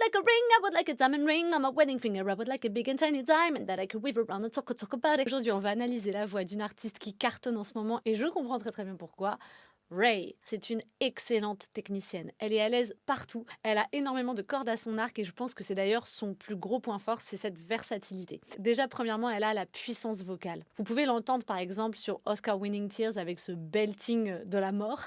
like a ring, I would like a diamond ring on my wedding finger. I would like a big and shiny diamond that I could weave around and talk about it. Aujourd'hui, on va analyser la voix d'une artiste qui cartonne en ce moment et je comprends très très bien pourquoi. Ray, c'est une excellente technicienne. Elle est à l'aise partout. Elle a énormément de cordes à son arc et je pense que c'est d'ailleurs son plus gros point fort, c'est cette versatilité. Déjà, premièrement, elle a la puissance vocale. Vous pouvez l'entendre par exemple sur Oscar Winning Tears avec ce belting de la mort.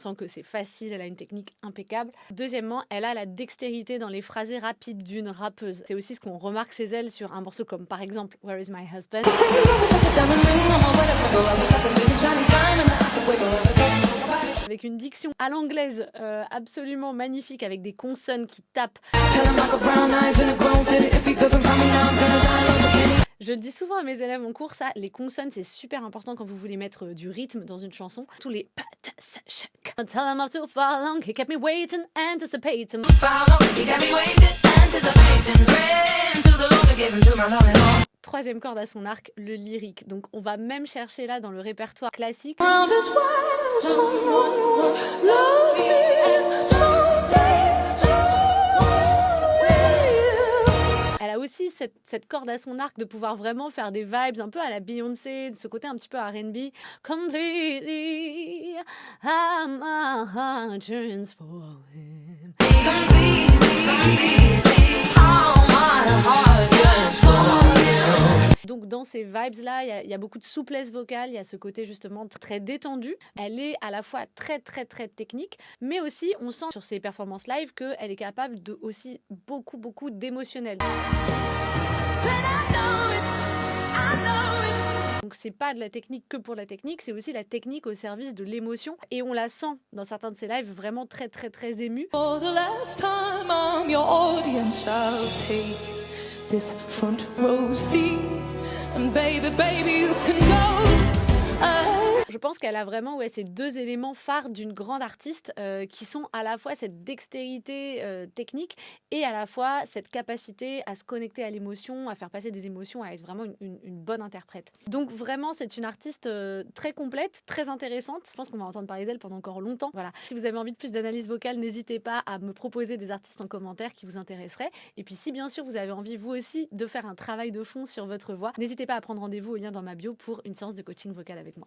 On sent que c'est facile, elle a une technique impeccable. Deuxièmement, elle a la dextérité dans les phrasés rapides d'une rappeuse. C'est aussi ce qu'on remarque chez elle sur un morceau comme par exemple Where is my husband? Avec une diction à l'anglaise absolument magnifique, avec des consonnes qui tapent. Je le dis souvent à mes élèves en cours, ça, les consonnes, c'est super important quand vous voulez mettre du rythme dans une chanson. Tous les Tell him not to fall long, he kept me waiting, anticipating. Troisième corde à son arc, le lyrique. Donc on va même chercher là dans le répertoire classique. Elle a aussi cette corde à son arc de pouvoir vraiment faire des vibes un peu à la Beyoncé, de ce côté un petit peu R&B. Completely, I'm my heart turns for him. Donc dans ces vibes-là, il y a beaucoup de souplesse vocale, il y a ce côté justement très détendu. Elle est à la fois très très très technique, mais aussi on sent sur ses performances live qu'elle est capable de aussi beaucoup d'émotionnel. Donc c'est pas de la technique que pour la technique, c'est aussi la technique au service de l'émotion. Et on la sent dans certains de ses lives vraiment très très très émue. For the last time I'm your audience, I'll take this front row seat. And baby, you can go. Je pense qu'elle a vraiment ces deux éléments phares d'une grande artiste qui sont à la fois cette dextérité technique et à la fois cette capacité à se connecter à l'émotion, à faire passer des émotions, à être vraiment une bonne interprète. Donc vraiment, c'est une artiste très complète, très intéressante. Je pense qu'on va entendre parler d'elle pendant encore longtemps. Voilà. Si vous avez envie de plus d'analyse vocale, n'hésitez pas à me proposer des artistes en commentaire qui vous intéresseraient. Et puis si bien sûr vous avez envie vous aussi de faire un travail de fond sur votre voix, n'hésitez pas à prendre rendez-vous au lien dans ma bio pour une séance de coaching vocal avec moi.